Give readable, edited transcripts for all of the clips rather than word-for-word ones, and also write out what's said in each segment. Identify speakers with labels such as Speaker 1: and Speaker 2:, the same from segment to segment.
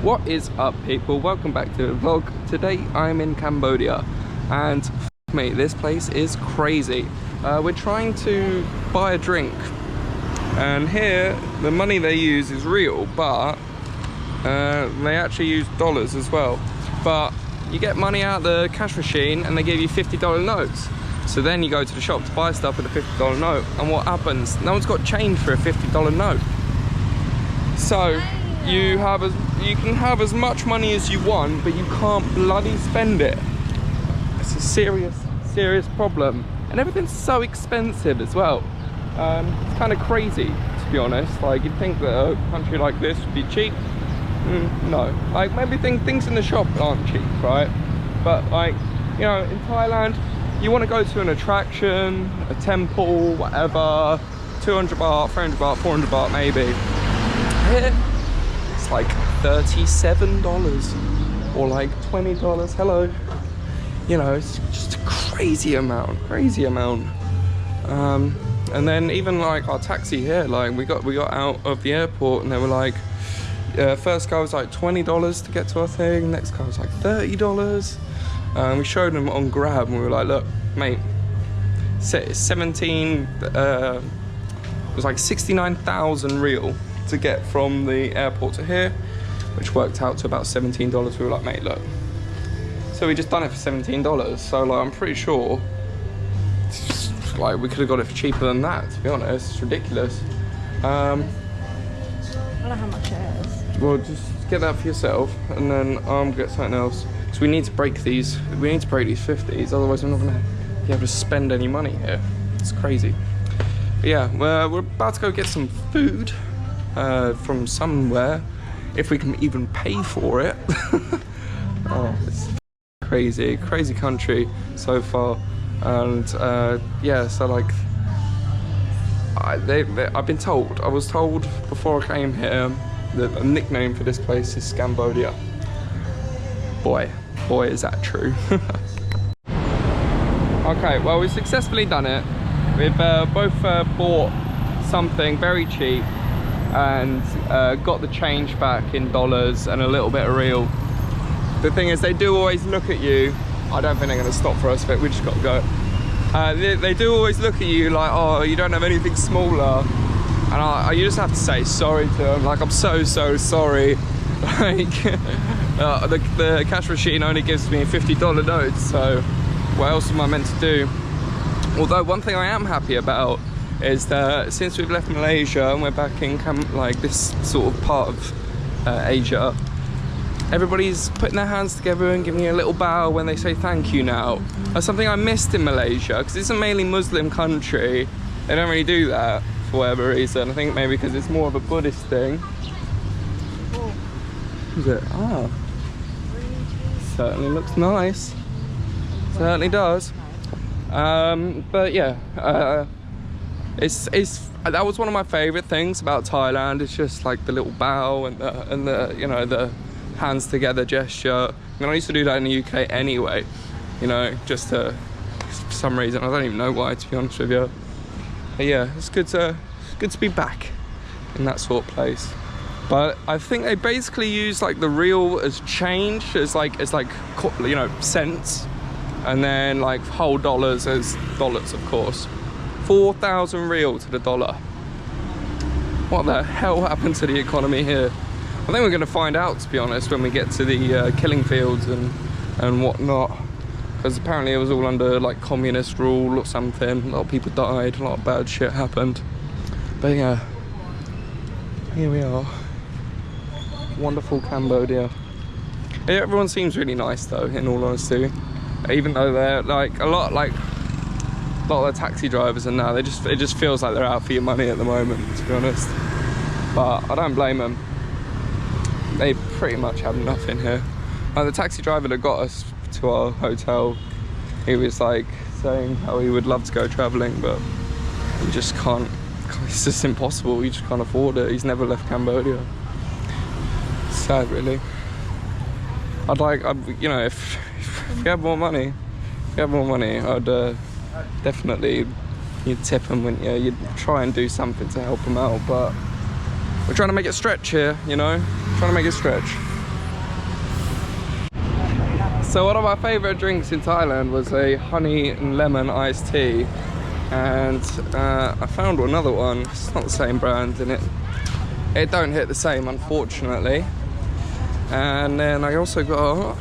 Speaker 1: What is up, people? Welcome back to the vlog. Today I'm in Cambodia and mate, this place is crazy. We're trying to buy a drink and here the money they use is real, but they actually use dollars as well. But you get money out of the cash machine and they give you $50 notes. So then you go to the shop to buy stuff with a $50 note, and what happens? No one's got change for a $50 note. So you can have as much money as you want, but you can't bloody spend it. It's a serious problem, and everything's so expensive as well. It's kind of crazy, to be honest. Like, you'd think that a country like this would be cheap. No, like maybe things in the shop aren't cheap, right? But like, you know, in Thailand, you want to go to an attraction, a temple, whatever, 200 baht, 300 baht, 400 baht maybe. Here, it's like $37 or like $20. Hello. You know, it's just a crazy amount. And then even like our taxi here, like we got out of the airport and they were like, first guy was like $20 to get to our thing, next guy was like $30. We showed them on Grab and we were like, look, mate, it was like 69,000 real to get from the airport to here, which worked out to about $17. We were like, mate, look. So we just done it for $17. So like, I'm pretty sure, like, we could have got it for cheaper than that, to be honest. It's ridiculous.
Speaker 2: I don't know how much it is.
Speaker 1: Well, just get that for yourself, and then I'll get something else. Because we need to break these. We need to break these 50s, otherwise we're not going to be able to spend any money here. It's crazy. But yeah, we're about to go get some food from somewhere, if we can even pay for it. Oh, it's crazy country so far. And yeah, so like, I was told before I came here that a nickname for this place is Scambodia. Boy is that true. Okay, well, we've successfully done it. We've both bought something very cheap and got the change back in dollars and a little bit of real. The thing is, they do always look at you. I don't think they're going to stop for us, but we just got to go. They do always look at you like, oh, you don't have anything smaller. And you just have to say sorry to them. Like, I'm so sorry. Like, the cash machine only gives me $50 notes, so what else am I meant to do? Although one thing I am happy about is that since we've left Malaysia and we're back in like this sort of part of Asia, everybody's putting their hands together and giving you a little bow when they say thank you now. That's something I missed in Malaysia, because it's a mainly Muslim country. They don't really do that for whatever reason. I think maybe because it's more of a Buddhist thing. Is it? Ah. Certainly looks nice. Certainly does. But yeah, that was one of my favourite things about Thailand. It's just like the little bow and the you know, the hands together gesture. I mean, I used to do that in the UK anyway, you know, just for some reason. I don't even know why, to be honest with you. But yeah, it's good to be back in that sort of place. But I think they basically use like the real as change, as like you know, cents, and then like whole dollars as dollars, of course. 4,000 real to the dollar. What the hell happened to the economy here? I think we're going to find out, to be honest, when we get to the killing fields and whatnot, because apparently it was all under like communist rule or something. A lot of people died, a lot of bad shit happened. But yeah, here we are. Wonderful Cambodia. Yeah, everyone seems really nice though, in all honesty. Even though they're like a lot of the taxi drivers and now it just feels like they're out for your money at the moment, to be honest. But I don't blame them. They pretty much have nothing here. Like the taxi driver that got us to our hotel, he was like saying how he would love to go travelling, but he just can't. It's just impossible. He just can't afford it. He's never left Cambodia. Sad, really. You know, if we had more money, I'd definitely, you'd tip them, wouldn't you? You'd try and do something to help them out, but we're trying to make it stretch here, you know? Trying to make it stretch. So one of my favourite drinks in Thailand was a honey and lemon iced tea, and I found another one. It's not the same brand, and it don't hit the same, unfortunately. And then I also got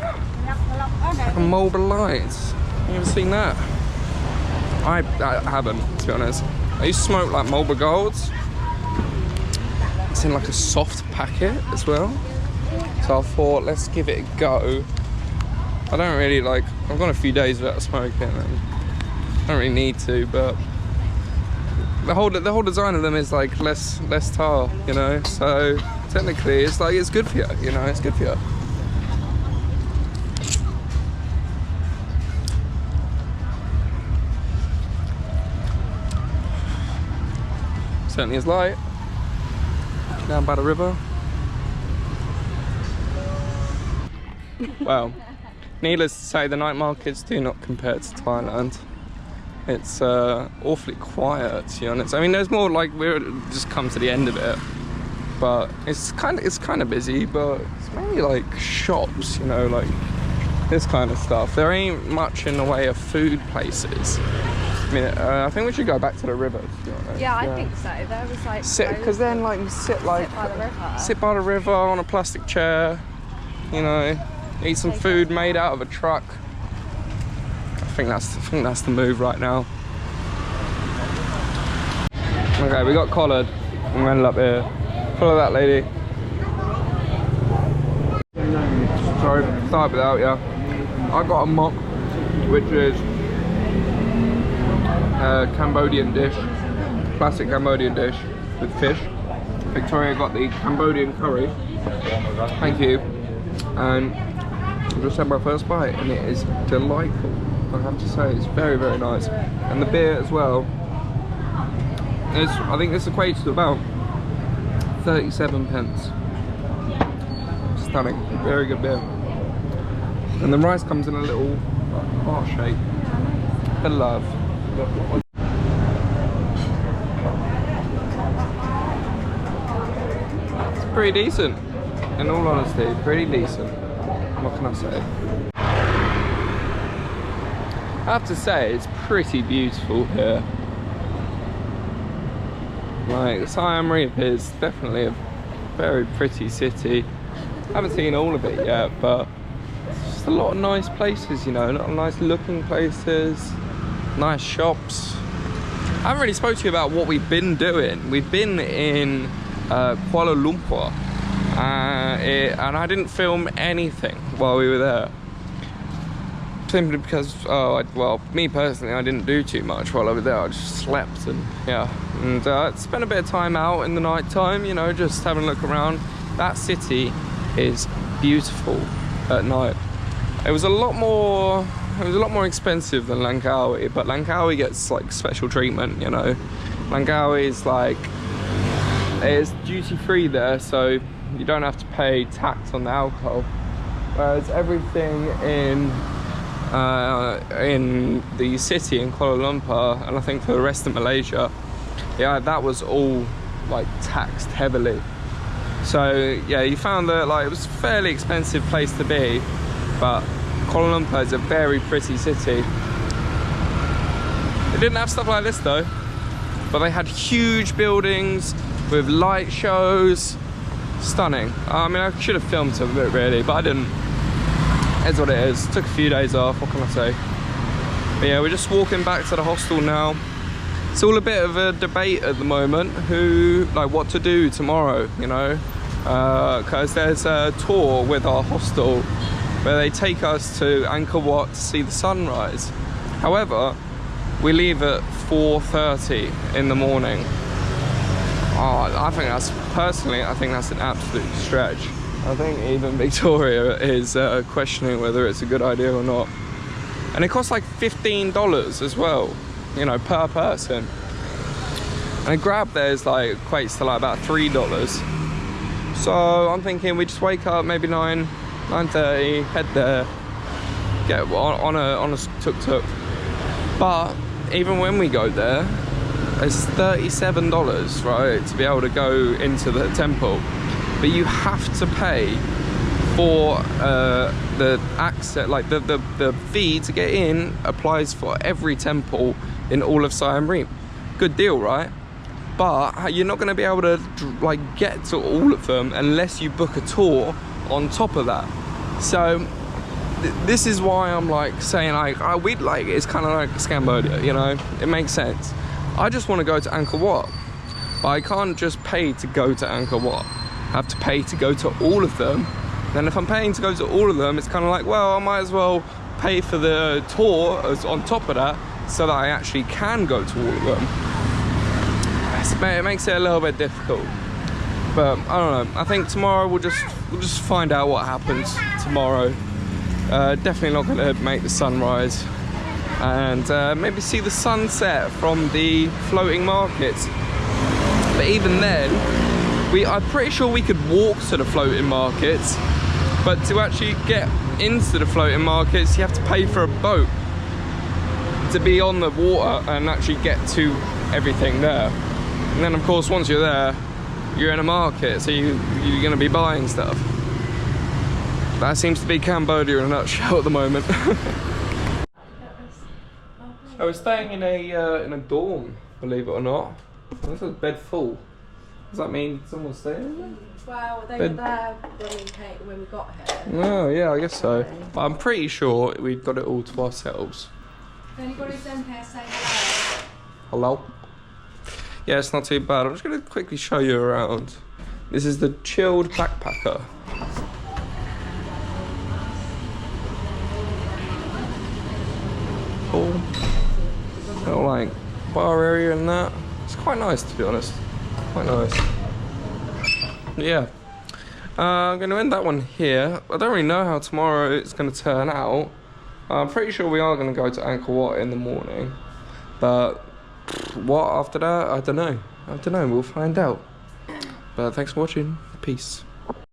Speaker 1: a Marlboro Lights. You ever seen that? I haven't, to be honest. I used to smoke like Marlboro Golds. It's in like a soft packet as well. So I thought, let's give it a go. I don't really like, I've gone a few days without smoking and I don't really need to, but the whole design of them is like less tar, you know, so technically it's like, it's good for you, you know, it's good for you. Certainly is light. Down by the river. Well, needless to say, the night markets do not compare to Thailand. It's awfully quiet, to be honest. I mean, there's more like, we're just come to the end of it, but it's kind of busy, but it's mainly like shops, you know, like this kind of stuff. There ain't much in the way of food places. I mean, I think we should go back to the river, to be honest.
Speaker 2: Yeah, I think so. There was like
Speaker 1: because then like you sit
Speaker 2: by the river.
Speaker 1: Sit by the river on a plastic chair, you know, eat some food made out of a truck. I think that's the move right now. Okay, we got collared and we ended up here. Follow that lady. Sorry, start without you. I got a mok, which is a Cambodian dish, classic Cambodian dish with fish. Victoria got the Cambodian curry. Thank you. And I just had my first bite and it is delightful. I have to say, it's very, very nice. And the beer as well. I think this equates to about 37 pence. Stunning, very good beer. And the rice comes in a little heart shape. Bit of love. It's pretty decent, in all honesty, pretty decent. What can I say? I have to say, it's pretty beautiful here. Like, Siam Reap is definitely a very pretty city. I haven't seen all of it yet, but it's just a lot of nice places, you know, a lot of nice looking places, nice shops. I haven't really spoke to you about what we've been doing. We've been in Kuala Lumpur, and I didn't film anything while we were there. Simply because, well, me personally, I didn't do too much while I was there. I just slept and, yeah. And spent a bit of time out in the night time, you know, just having a look around. That city is beautiful at night. It was a lot more expensive than Langkawi, but Langkawi gets like special treatment, you know. Langkawi is like, it's duty free there, so you don't have to pay tax on the alcohol. Whereas everything in the city in Kuala Lumpur, and I think for the rest of Malaysia, yeah, that was all like taxed heavily. So yeah, you found that like it was a fairly expensive place to be, but Kuala Lumpur is a very pretty city. They didn't have stuff like this though, but they had huge buildings with light shows. Stunning. I mean, I should have filmed some of it really, but I didn't. It's what it is. Took a few days off, what can I say? But yeah, we're just walking back to the hostel now. It's all a bit of a debate at the moment, what to do tomorrow, you know? Because there's a tour with our hostel where they take us to Angkor Wat to see the sunrise. However, we leave at 4:30 in the morning. I think that's an absolute stretch. I think even Victoria is questioning whether it's a good idea or not. And it costs like $15 as well, you know, per person. And a grab there is like, equates to like about $3. So I'm thinking we just wake up maybe 9:30, head there, get on a tuk-tuk. But even when we go there, it's $37, right, to be able to go into the temple. But you have to pay for the access, like the fee to get in applies for every temple in all of Siam Reap. Good deal, right? But you're not going to be able to like get to all of them unless you book a tour on top of that. So this is why I'm like saying like we'd like it's kind of like Scambodia, you know, it makes sense. I just want to go to Angkor Wat, but I can't just pay to go to Angkor Wat. I have to pay to go to all of them. Then if I'm paying to go to all of them, it's kind of like, well, I might as well pay for the tour as on top of that, so that I actually can go to all of them. It makes it a little bit difficult, but I don't know. I think tomorrow we'll just find out what happens tomorrow. Definitely not going to make the sunrise, and maybe see the sunset from the floating markets. But even then, I'm pretty sure we could walk to the floating markets, but to actually get into the floating markets, you have to pay for a boat to be on the water and actually get to everything there. And then of course once you're there, you're in a market, so you're going to be buying stuff. That seems to be Cambodia in a nutshell at the moment. I was staying in a dorm, believe it or not. This is bed full. Does that mean someone's staying in there?
Speaker 2: Well, they were there when we got here.
Speaker 1: Oh yeah, I guess so. But I'm pretty sure we've got it all to ourselves.
Speaker 2: If anybody's in here, say hello.
Speaker 1: Hello? Yeah, it's not too bad. I'm just going to quickly show you around. This is the chilled backpacker. Cool. Little like bar area and that. It's quite nice, to be honest. Quite nice. Yeah. I'm going to end that one here. I don't really know how tomorrow it's going to turn out. I'm pretty sure we are going to go to Angkor Wat in the morning. But what after that? I don't know. We'll find out. But thanks for watching. Peace.